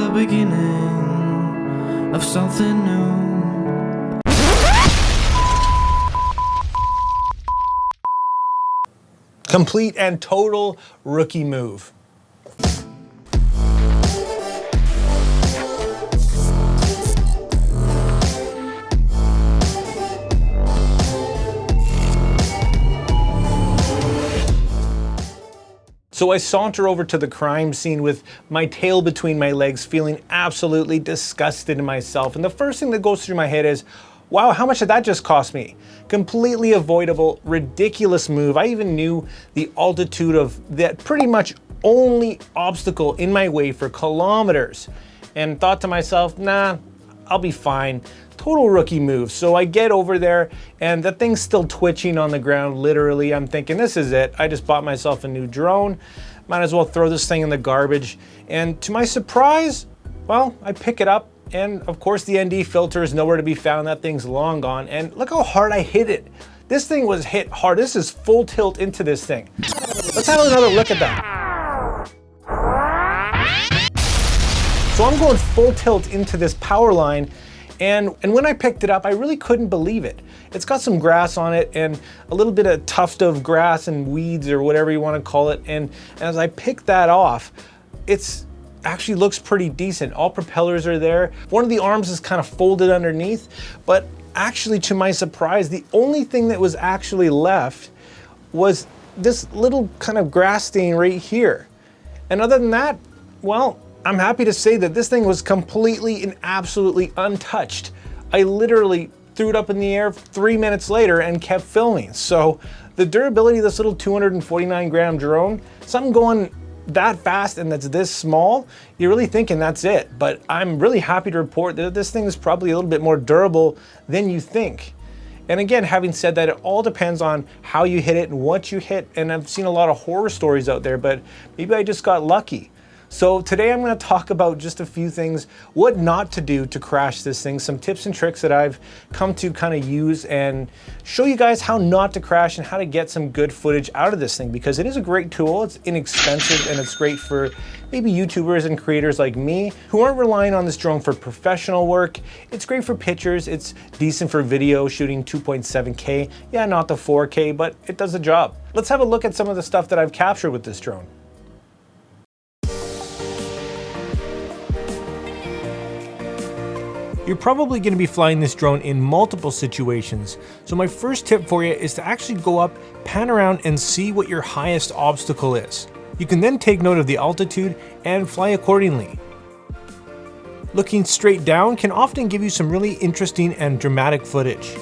the beginning of something new. Complete and total rookie move. So I saunter over to the crime scene with my tail between my legs, feeling absolutely disgusted in myself. And the first thing that goes through my head is, wow, how much did that just cost me? Completely avoidable, ridiculous move. I even knew the altitude of that pretty much only obstacle in my way for kilometers and thought to myself, nah, I'll be fine. Total rookie move. So I get over there and the thing's still twitching on the ground, literally. I'm thinking, this is it. I just bought myself a new drone. Might as well throw this thing in the garbage. And to my surprise, well, I pick it up and of course the ND filter is nowhere to be found. That thing's long gone. And look how hard I hit it. This thing was hit hard. This is full tilt into this thing. Let's have another look at that. So I'm going full tilt into this power line. And when I picked it up, I really couldn't believe it. It's got some grass on it and a little bit of tuft of grass and weeds or whatever you want to call it. And as I picked that off, it's actually looks pretty decent. All propellers are there. One of the arms is kind of folded underneath, but actually to my surprise, the only thing that was actually left was this little kind of grass stain right here. And other than that, well, I'm happy to say that this thing was completely and absolutely untouched. I literally threw it up in the air 3 minutes later and kept filming. So the durability of this little 249 gram drone, something going that fast and that's this small, you're really thinking that's it. But I'm really happy to report that this thing is probably a little bit more durable than you think. And again, having said that, it all depends on how you hit it and what you hit. And I've seen a lot of horror stories out there, but maybe I just got lucky. So today I'm going to talk about just a few things, what not to do to crash this thing, some tips and tricks that I've come to kind of use and show you guys how not to crash and how to get some good footage out of this thing, because it is a great tool, it's inexpensive, and it's great for maybe YouTubers and creators like me who aren't relying on this drone for professional work. It's great for pictures, it's decent for video, shooting 2.7K. Yeah, not the 4K, but it does the job. Let's have a look at some of the stuff that I've captured with this drone. You're probably going to be flying this drone in multiple situations, so my first tip for you is to actually go up, pan around, and see what your highest obstacle is. You can then take note of the altitude and fly accordingly. Looking straight down can often give you some really interesting and dramatic footage.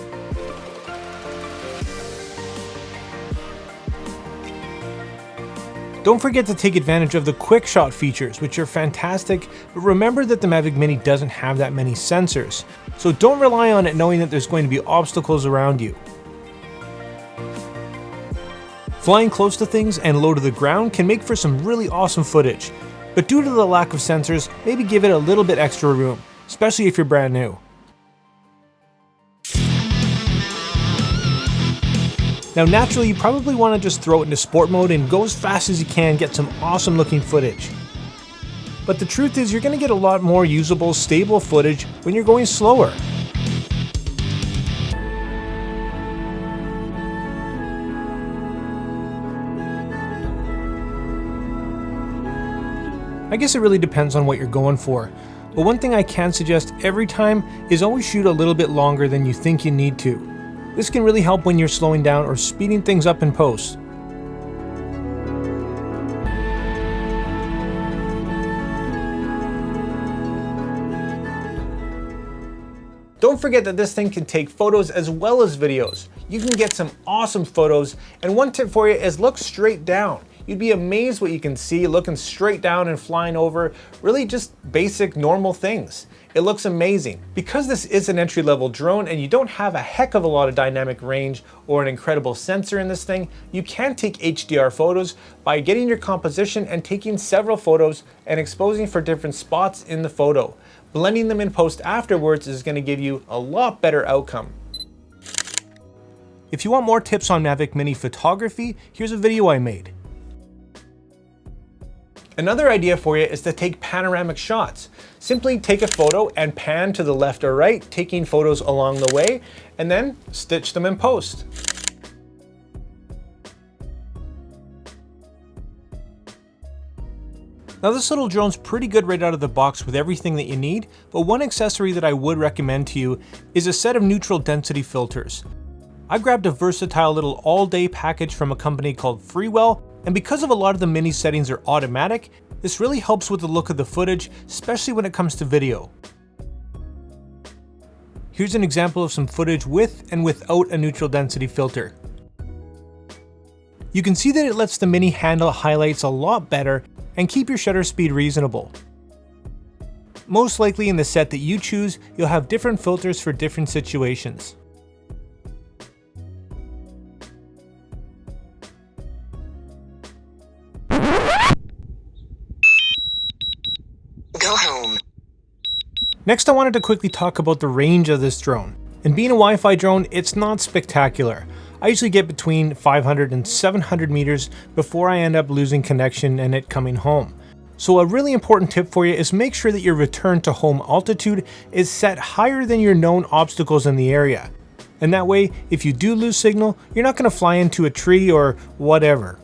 Don't forget to take advantage of the quick shot features, which are fantastic, but remember that the Mavic Mini doesn't have that many sensors, so don't rely on it knowing that there's going to be obstacles around you. Flying close to things and low to the ground can make for some really awesome footage, but due to the lack of sensors, maybe give it a little bit extra room, especially if you're brand new. Now naturally, you probably want to just throw it into sport mode and go as fast as you can, get some awesome looking footage. But the truth is, you're going to get a lot more usable, stable footage when you're going slower. I guess it really depends on what you're going for. But one thing I can suggest every time is always shoot a little bit longer than you think you need to. This can really help when you're slowing down or speeding things up in post. Don't forget that this thing can take photos as well as videos. You can get some awesome photos, and one tip for you is look straight down. You'd be amazed what you can see looking straight down and flying over really just basic normal things. It looks amazing. Because this is an entry-level drone and you don't have a heck of a lot of dynamic range or an incredible sensor in this thing, you can take HDR photos by getting your composition and taking several photos and exposing for different spots in the photo. Blending them in post afterwards is going to give you a lot better outcome. If you want more tips on Mavic Mini photography, here's a video I made. Another idea for you is to take panoramic shots. Simply take a photo and pan to the left or right, taking photos along the way, and then stitch them in post. Now this little drone's pretty good right out of the box with everything that you need, but one accessory that I would recommend to you is a set of neutral density filters. I grabbed a versatile little all-day package from a company called Freewell, and because of a lot of the Mini settings are automatic, this really helps with the look of the footage, especially when it comes to video. Here's an example of some footage with and without a neutral density filter. You can see that it lets the Mini handle highlights a lot better and keep your shutter speed reasonable. Most likely in the set that you choose, you'll have different filters for different situations. Go home. Next, I wanted to quickly talk about the range of this drone. And being a Wi-Fi drone, it's not spectacular. I usually get between 500 and 700 meters before I end up losing connection and it coming home. So a really important tip for you is make sure that your return to home altitude is set higher than your known obstacles in the area. And that way, if you do lose signal, you're not going to fly into a tree or whatever.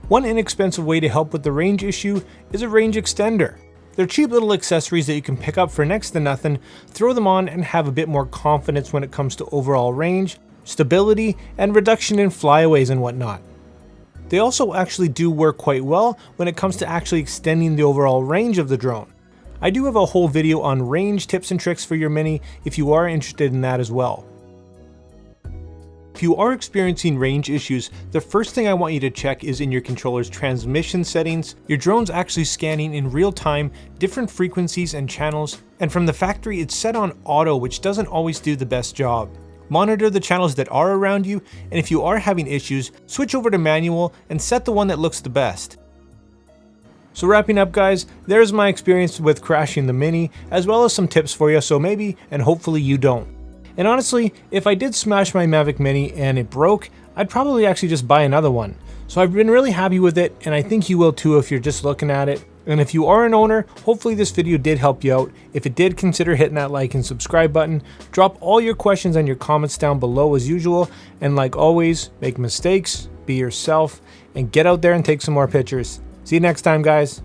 One inexpensive way to help with the range issue is a range extender. They're cheap little accessories that you can pick up for next to nothing, throw them on and have a bit more confidence when it comes to overall range, stability, and reduction in flyaways and whatnot. They also actually do work quite well when it comes to actually extending the overall range of the drone. I do have a whole video on range tips and tricks for your Mini if you are interested in that as well. If you are experiencing range issues, the first thing I want you to check is in your controller's transmission settings. Your drone's actually scanning in real time different frequencies and channels, and from the factory it's set on auto, which doesn't always do the best job. Monitor the channels that are around you, and if you are having issues, switch over to manual and set the one that looks the best. So wrapping up guys, there's my experience with crashing the Mini, as well as some tips for you, so maybe and hopefully you don't. And honestly, if I did smash my Mavic Mini and it broke, I'd probably actually just buy another one. So I've been really happy with it, and I think you will too if you're just looking at it. And if you are an owner, hopefully this video did help you out. If it did, consider hitting that like and subscribe button. Drop all your questions and your comments down below as usual. And like always, make mistakes, be yourself, and get out there and take some more pictures. See you next time, guys.